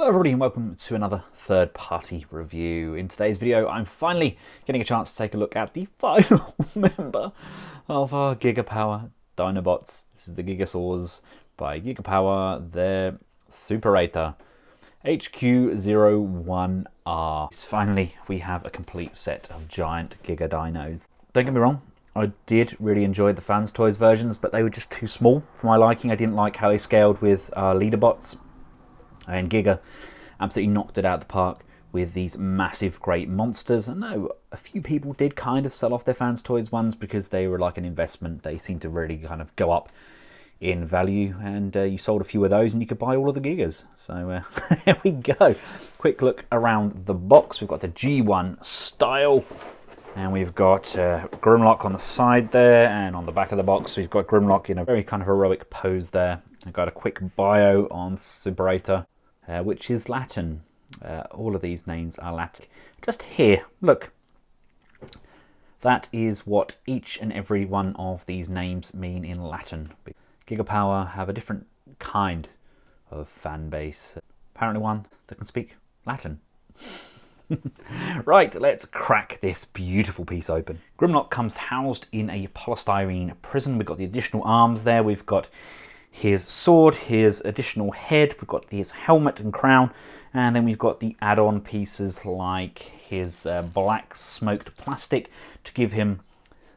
Hello everybody and welcome to another third-party review. In today's video I'm finally getting a chance to take a look at the final member of our Giga Power Dinobots. This is the Gigasaurs by Giga Power, their Superator, HQ-01R. Finally we have a complete set of giant Giga Dinos. Don't get me wrong, I did really enjoy the Fans Toys versions, but they were just too small for my liking. I didn't like how they scaled with Dinobots. And Giga absolutely knocked it out of the park with these massive great monsters. I know a few people did kind of sell off their Fans Toys ones because they were like an investment. They seemed to really kind of go up in value, and you sold a few of those and you could buy all of the Gigas. So there we go. Quick look around the box. We've got the G1 style, and we've got Grimlock on the side there, and on the back of the box we've got Grimlock in a very kind of heroic pose there. I've got a quick bio on Superator, which is Latin. All of these names are Latin. Just here, look. That is what each and every one of these names mean in Latin. Giga Power have a different kind of fan base. Apparently one that can speak Latin. Right, let's crack this beautiful piece open. Grimlock comes housed in a polystyrene prison. We've got the additional arms there. We've got his sword, his additional head, we've got his helmet and crown, and then we've got the add-on pieces like his black smoked plastic to give him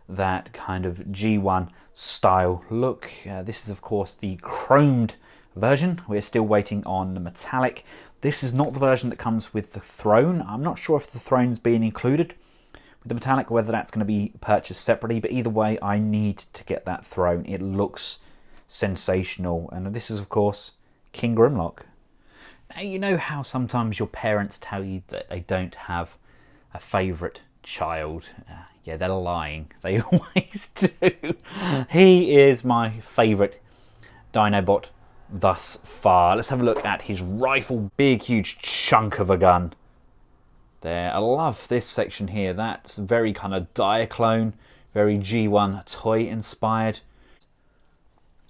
that kind of G1 style look. This is of course the chromed version. We're still waiting on the metallic. This is not the version that comes with the throne. I'm not sure if the throne's being included with the metallic or whether that's going to be purchased separately, but either way I need to get that throne. It looks sensational. And this is of course King Grimlock. Now, you know how sometimes your parents tell you that they don't have a favourite child? Yeah, they're lying. They always do. He is my favourite Dinobot thus far. Let's have a look at his rifle. Big huge chunk of a gun there. I love this section here. That's very kind of Diaclone, very G1 toy inspired.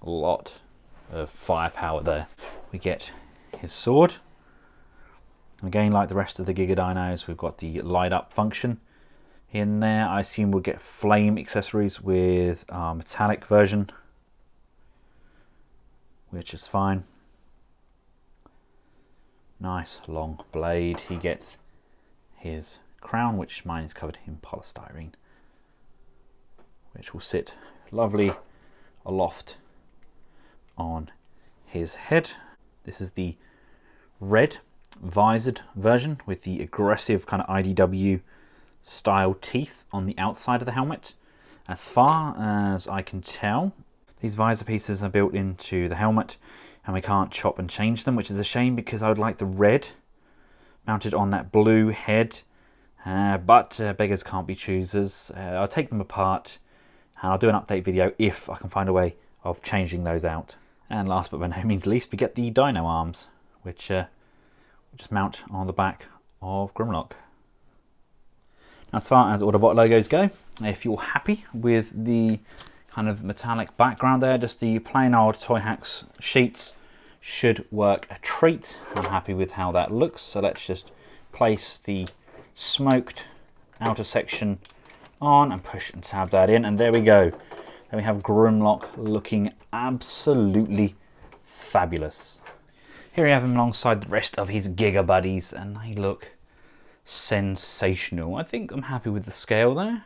A lot of firepower there. We get his sword. Again, like the rest of the Giga Dinos, we've got the light up function in there. I assume we'll get flame accessories with our metallic version, which is fine. Nice long blade. He gets his crown, which mine is covered in polystyrene, which will sit lovely aloft on his head. This is the red visored version with the aggressive kind of IDW style teeth on the outside of the helmet. As far as I can tell, these visor pieces are built into the helmet and we can't chop and change them, which is a shame because I would like the red mounted on that blue head, but beggars can't be choosers. I'll take them apart and I'll do an update video if I can find a way of changing those out. And last but by no means least, we get the dino arms, which just mount on the back of Grimlock. Now, as far as Autobot logos go, if you're happy with the kind of metallic background there, just the plain old Toy Hacks sheets should work a treat. I'm happy with how that looks, so let's just place the smoked outer section on and push and tab that in, and there we go. Then we have Grimlock looking absolutely fabulous. Here we have him alongside the rest of his Giga buddies, and they look sensational. I think I'm happy with the scale there.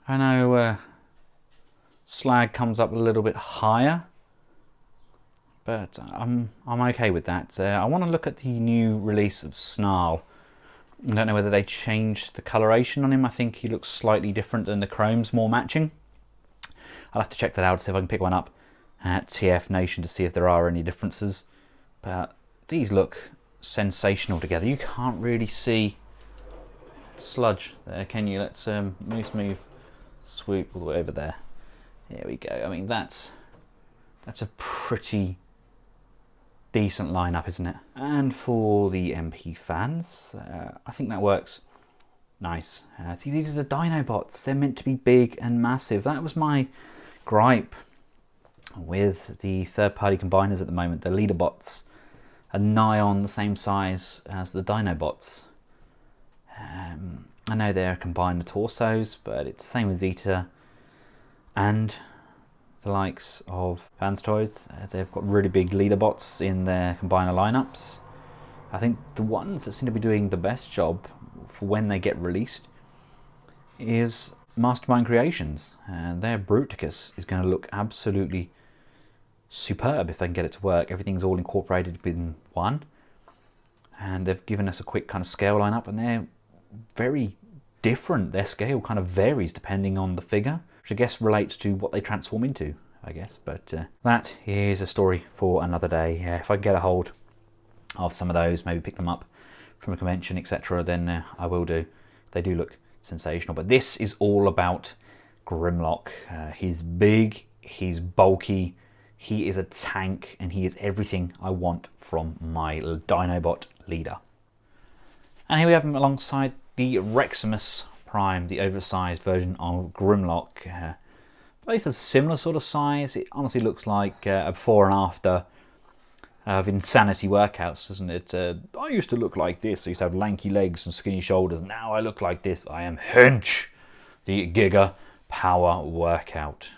I know Slag comes up a little bit higher, but I'm okay with that. I want to look at the new release of Snarl. I don't know whether they changed the coloration on him. I think he looks slightly different than the chrome's more matching. I'll have to check that out, see if I can pick one up at TF Nation to see if there are any differences. But these look sensational together. You can't really see sludge there, can you? Let's move, swoop all the way over there. There we go. I mean, that's a pretty decent lineup, isn't it? And for the MP fans, I think that works nice. These are the Dinobots. They're meant to be big and massive. That was my gripe with the third-party combiners at the moment, the Dinobots. nigh on the same size as the Dinobots. I know they're combined torsos, but it's the same with Zeta and the likes of Vans Toys. They've got really big leader bots in their combiner lineups. I think the ones that seem to be doing the best job for when they get released is Mastermind Creations. Their Bruticus is going to look absolutely superb if they can get it to work. Everything's all incorporated within one, and they've given us a quick kind of scale lineup, and they're very different. Their scale kind of varies depending on the figure, which I guess relates to what they transform into, I guess. But that is a story for another day. If I can get a hold of some of those, maybe pick them up from a convention, etc., then I will do. They do look sensational. But this is all about Grimlock. He's big, he's bulky, he is a tank, and he is everything I want from my Dinobot leader. And here we have him alongside the Reximus Prime, the oversized version of Grimlock. Both a similar sort of size. It honestly looks like a before and after of Insanity workouts, doesn't it? I used to look like this. I used to have lanky legs and skinny shoulders. Now I look like this. I am Hinge, the Giga Power Workout.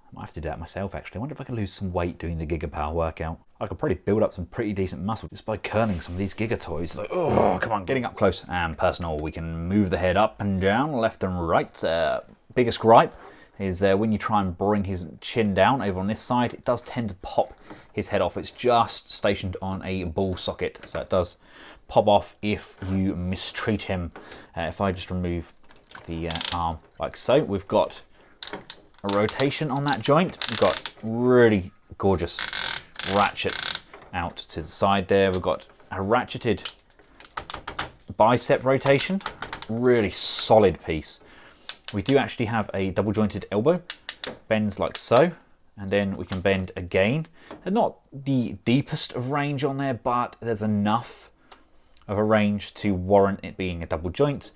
I might have to do that myself, actually. I wonder if I could lose some weight doing the Giga Power Workout. I could probably build up some pretty decent muscle just by curling some of these Giga toys. Like, oh, come on, getting up close and personal. We can move the head up and down, left and right. Biggest gripe is when you try and bring his chin down over on this side, it does tend to pop his head off. It's just stationed on a ball socket, so it does pop off if you mistreat him. If I just remove the arm like so, we've got a rotation on that joint. We've got really gorgeous ratchets out to the side there. We've got a ratcheted bicep rotation, really solid piece. We do actually have a double jointed elbow, bends like so, and then we can bend again. And not the deepest of range on there, but there's enough of a range to warrant it being a double joint.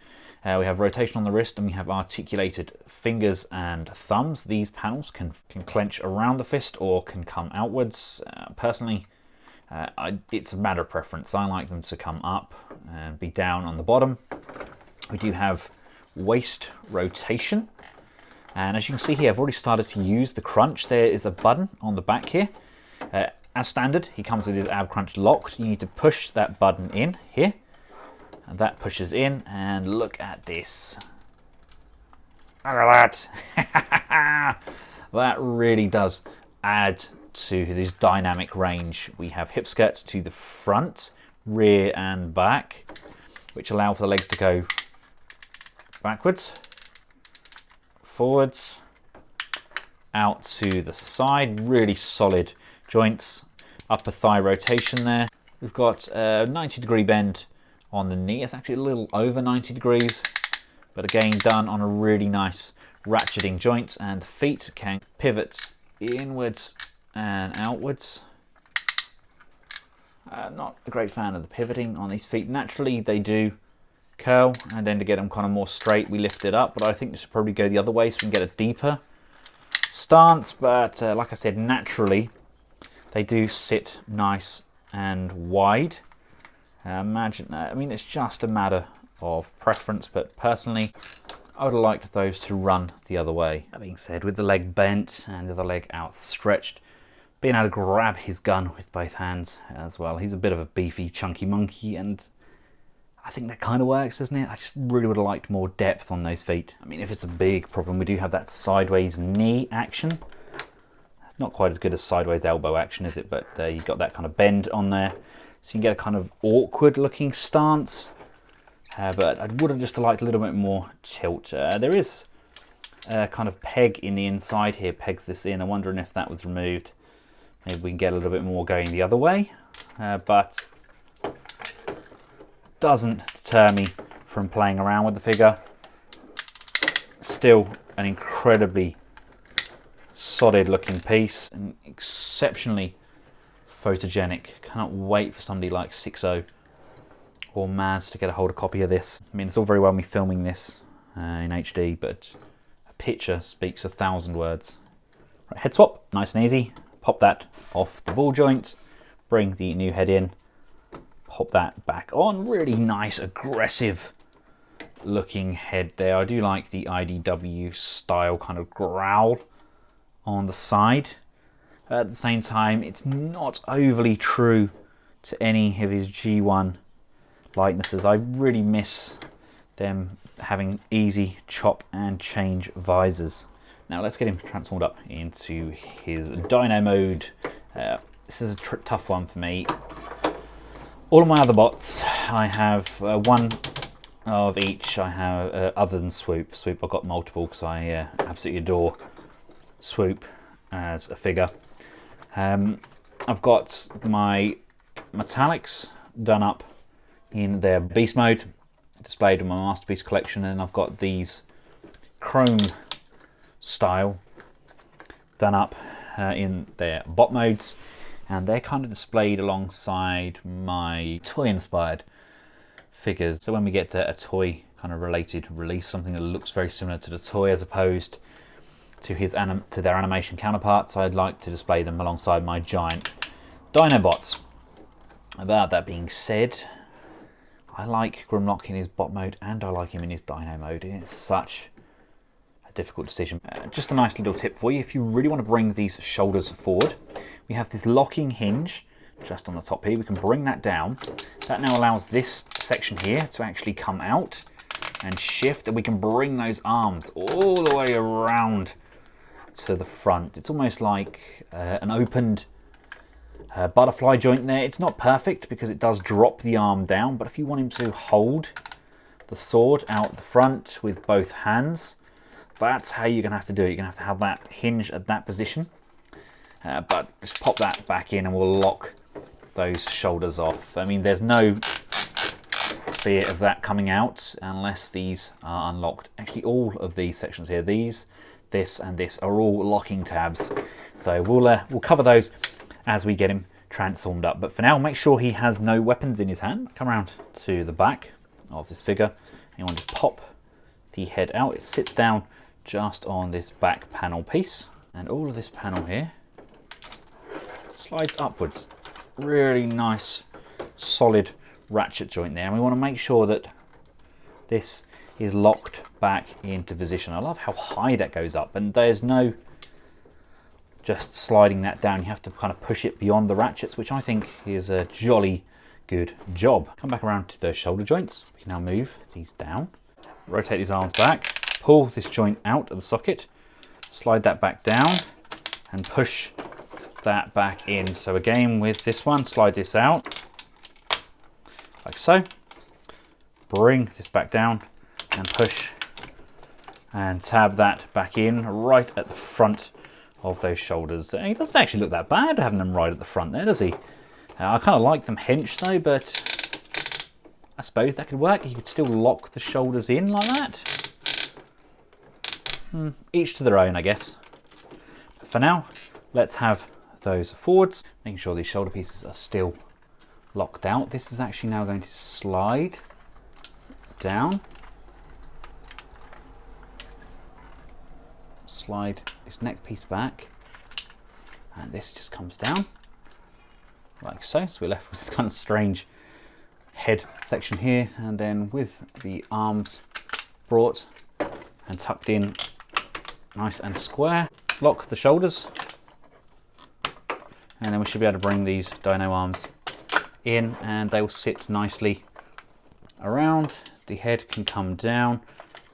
We have rotation on the wrist, and we have articulated fingers and thumbs. These panels can clench around the fist or can come outwards. Personally, it's a matter of preference. I like them to come up and be down on the bottom. We do have waist rotation, and as you can see here, I've already started to use the crunch. There is a button on the back here. As standard, he comes with his ab crunch locked. You need to push that button in here, and that pushes in, and look at this. Look at that. That really does add to his dynamic range. We have hip skirts to the front, rear and back, which allow for the legs to go backwards, forwards, out to the side. Really solid joints. Upper thigh rotation there. We've got a 90-degree bend on the knee. It's actually a little over 90 degrees, but again done on a really nice ratcheting joint. And the feet can pivot inwards and outwards. Not a great fan of the pivoting on these feet. Naturally they do curl, and then to get them kind of more straight we lift it up, but I think this should probably go the other way so we can get a deeper stance. But like I said, naturally they do sit nice and wide. I mean, it's just a matter of preference, but personally I would have liked those to run the other way. That being said, with the leg bent and the other leg outstretched, being able to grab his gun with both hands as well. He's a bit of a beefy, chunky monkey, and I think that kind of works, doesn't it? I just really would have liked more depth on those feet. I mean, if it's a big problem, we do have that sideways knee action. It's not quite as good as sideways elbow action, is it? But you've got that kind of bend on there, so you can get a kind of awkward looking stance. But I would have just liked a little bit more tilt. There is a kind of peg in the inside here, pegs this in. I'm wondering if that was removed. Maybe we can get a little bit more going the other way. But doesn't deter me from playing around with the figure. Still an incredibly solid looking piece and exceptionally photogenic. Cannot wait for somebody like 60 or Maz to get a hold of a copy of this. I mean, it's all very well me filming this in HD, but a picture speaks 1,000 words. Right, head swap, nice and easy. Pop that off the ball joint, bring the new head in, Pop that back on. Really nice, aggressive looking head there. I do like the IDW style kind of growl on the side. At the same time, it's not overly true to any of his G1 likenesses. I really miss them having easy chop and change visors. Now let's get him transformed up into his Dino mode. This is a tough one for me. All of my other bots, I have one of each. I have, other than Swoop. Swoop I've got multiple because I absolutely adore Swoop as a figure. I've got my metallics done up in their beast mode, displayed in my masterpiece collection, and I've got these chrome style done up in their bot modes, and they're kind of displayed alongside my toy inspired figures. So when we get to a toy kind of related release, something that looks very similar to the toy as opposed to their animation counterparts, I'd like to display them alongside my giant Dinobots. About that being said, I like Grimlock in his bot mode and I like him in his Dino mode. It's such a difficult decision. Just a nice little tip for you: if you really want to bring these shoulders forward, we have this locking hinge just on the top here. We can bring that down. That now allows this section here to actually come out and shift, and we can bring those arms all the way around to the front. It's almost like an opened butterfly joint there. It's not perfect because it does drop the arm down, but if you want him to hold the sword out the front with both hands, that's how you're going to have to do it. You're going to have that hinge at that position. But just pop that back in and we'll lock those shoulders off. I mean, there's no fear of that coming out unless these are unlocked. Actually, all of these sections here, these, this and this, are all locking tabs. So we'll cover those as we get him transformed up. But for now, make sure he has no weapons in his hands. Come around to the back of this figure. You want to pop the head out. It sits down just on this back panel piece. And all of this panel here slides upwards. Really nice, solid ratchet joint there. And we want to make sure that this is locked back into position. I love how high that goes up, and there's no just sliding that down. You have to kind of push it beyond the ratchets, which I think is a jolly good job. Come back around to those shoulder joints. We can now move these down, rotate these arms back, pull this joint out of the socket, slide that back down and push that back in. So again with this one, slide this out like so, bring this back down and push and tab that back in right at the front of those shoulders. He doesn't actually look that bad having them right at the front there, does he? I kind of like them hinged though, but I suppose that could work. You could still lock the shoulders in like that. Each to their own, I guess. But for now, let's have those forwards, making sure these shoulder pieces are still locked out. This is actually now going to slide down. Slide this neck piece back, and this just comes down like so. So we're left with this kind of strange head section here, and then with the arms brought and tucked in nice and square, lock the shoulders, and then we should be able to bring these dino arms in and they will sit nicely around. The head can come down,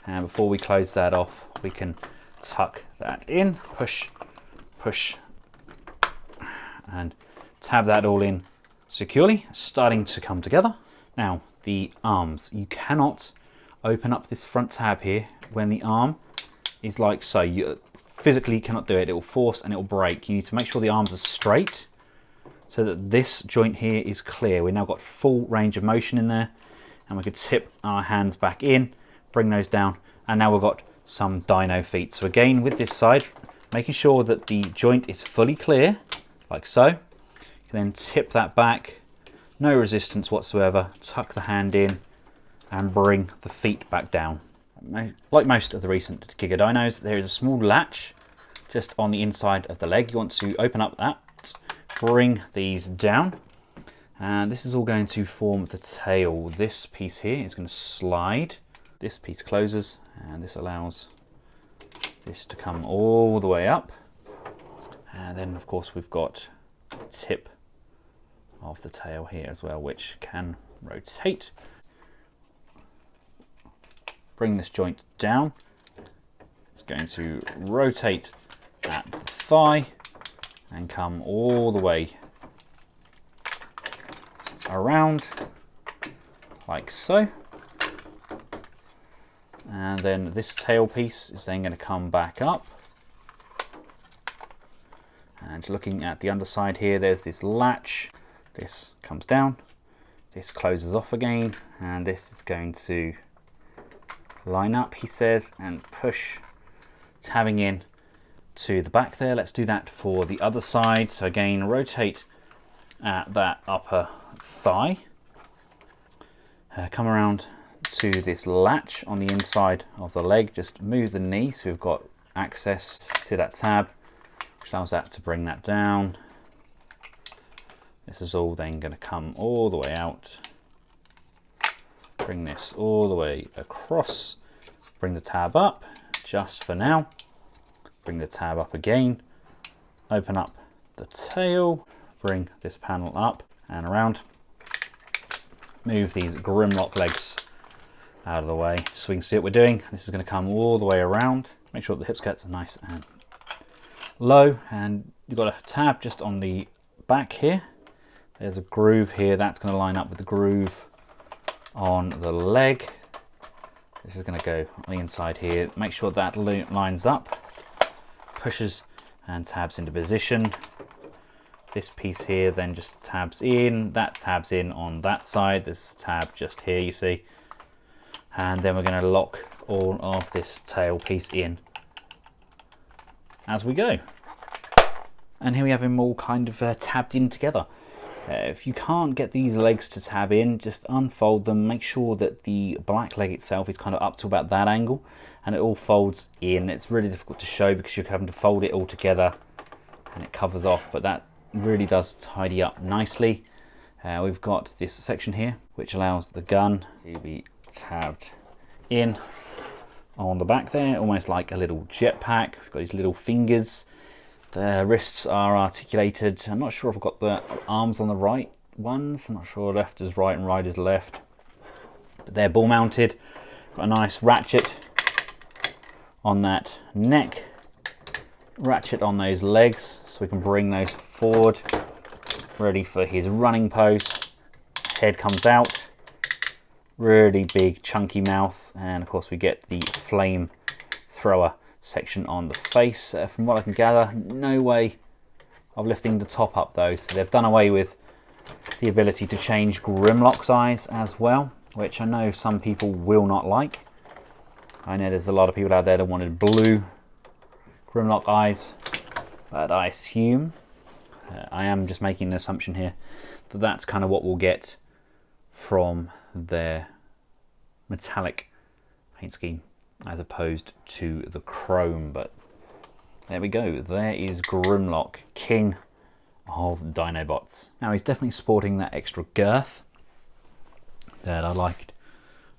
and before we close that off, we can tuck that in, push, push, and tab that all in securely, starting to come together. Now, the arms. You cannot open up this front tab here when the arm is like so. You physically cannot do it. It will force and it will break. You need to make sure the arms are straight so that this joint here is clear. We've now got full range of motion in there, and we could tip our hands back in, bring those down, and now we've got some dino feet. So again, with this side, making sure that the joint is fully clear, like so. You can then tip that back, no resistance whatsoever, tuck the hand in, and bring the feet back down. Like most of the recent Giga dinos, there is a small latch just on the inside of the leg. You want to open up that, bring these down, And this is all going to form the tail. This piece here is going to slide. This piece closes, and this allows this to come all the way up. And then, of course, we've got the tip of the tail here as well, which can rotate. Bring this joint down. It's going to rotate at the thigh and come all the way around like so. And then this tail piece is then going to come back up. And looking at the underside here, there's this latch. This comes down, this closes off again, and this is going to line up, he says, and push, tabbing in to the back there. Let's do that for the other side. So again, rotate at that upper thigh, come around to this latch on the inside of the leg, just move the knee so we've got access to that tab, which allows that to bring that down. This is all then going to come all the way out, bring this all the way across, bring the tab up just for now, bring the tab up again, open up the tail, bring this panel up and around, move these Grimlock legs out of the way so we can see what we're doing. This is going to come all the way around. Make sure the hip skirts are nice and low, and you've got a tab just on the back here. There's a groove here that's going to line up with the groove on the leg. This is going to go on the inside here. Make sure that lines up, pushes and tabs into position. This piece here then just tabs in, that tabs in on that side, this tab just here, you see. And then we're going to lock all of this tail piece in as we go. And here we have him all kind of tabbed in together. If you can't get these legs to tab in, just unfold them. Make sure that the black leg itself is kind of up to about that angle and it all folds in. It's really difficult to show because you're having to fold it all together and it covers off, but that really does tidy up nicely. We've got this section here which allows the gun to be tabbed in on the back there, almost like a little jetpack. We've got these little fingers. The wrists are articulated. I'm not sure if I've got the arms on the right ones. I'm not sure left is right and right is left. But they're ball mounted. Got a nice ratchet on that neck, ratchet on those legs so we can bring those forward, ready for his running pose. Head comes out, really big chunky mouth, and of course we get the flame thrower section on the face. From what I can gather, no way of lifting the top up though, so they've done away with the ability to change Grimlock's eyes as well, which I know some people will not like. I know there's a lot of people out there that wanted blue Grimlock eyes, but I assume, I am just making an assumption here, that that's kind of what we'll get from their metallic paint scheme as opposed to the chrome. But there we go, there is Grimlock, king of Dinobots. Now he's definitely sporting that extra girth that I liked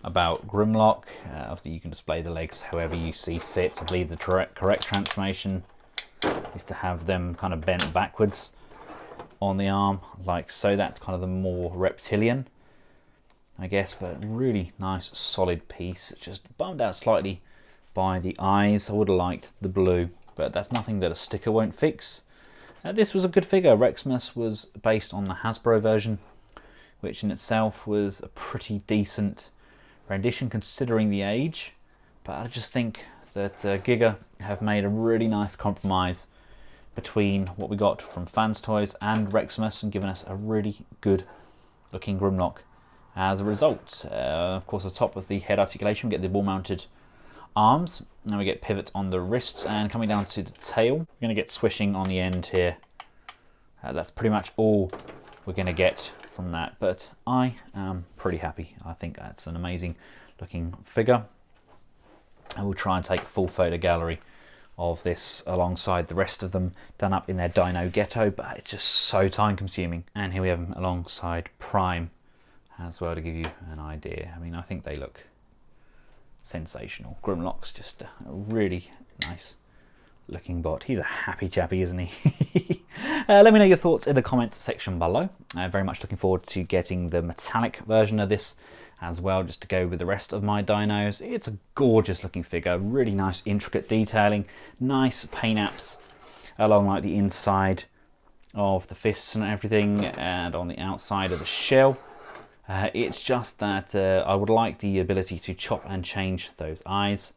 about Grimlock. Obviously you can display the legs however you see fit. I believe the correct transformation is to have them kind of bent backwards on the arm like so. That's kind of the more reptilian, I guess, but really nice solid piece. Just bummed out slightly by the eyes. I would have liked the blue, but that's nothing that a sticker won't fix. This was a good figure. Rexmus was based on the Hasbro version, which in itself was a pretty decent rendition considering the age, but I just think that Giga have made a really nice compromise between what we got from Fans Toys and Rexmus and given us a really good looking Grimlock as a result. Of course, the top of the head articulation, we get the ball mounted arms, now we get pivot on the wrists, and coming down to the tail, we're going to get swishing on the end here. That's pretty much all we're going to get from that, but I am pretty happy. I think that's an amazing looking figure. I will try and take a full photo gallery of this alongside the rest of them done up in their dino ghetto, but it's just so time consuming. And here we have them alongside Prime as well, to give you an idea. I mean, I think they look sensational. Grimlock's just a really nice looking bot. He's a happy chappy, isn't he? Let me know your thoughts in the comments section below. I'm very much looking forward to getting the metallic version of this as well, just to go with the rest of my dinos. It's a gorgeous looking figure, really nice intricate detailing, nice paint apps along like the inside of the fists and everything, and on the outside of the shell. It's just that I would like the ability to chop and change those eyes.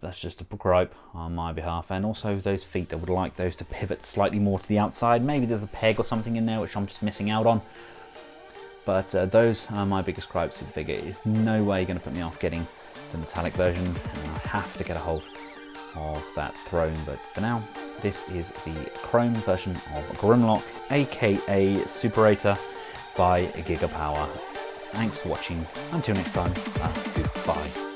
That's just a gripe on my behalf. And also those feet, I would like those to pivot slightly more to the outside. Maybe there's a peg or something in there which I'm just missing out on. But those are my biggest gripes with the figure. It's no way going to put me off getting the metallic version. And I have to get a hold of that throne. But for now, this is the chrome version of Grimlock, aka Superator by Giga Power. Thanks for watching. Until next time, goodbye.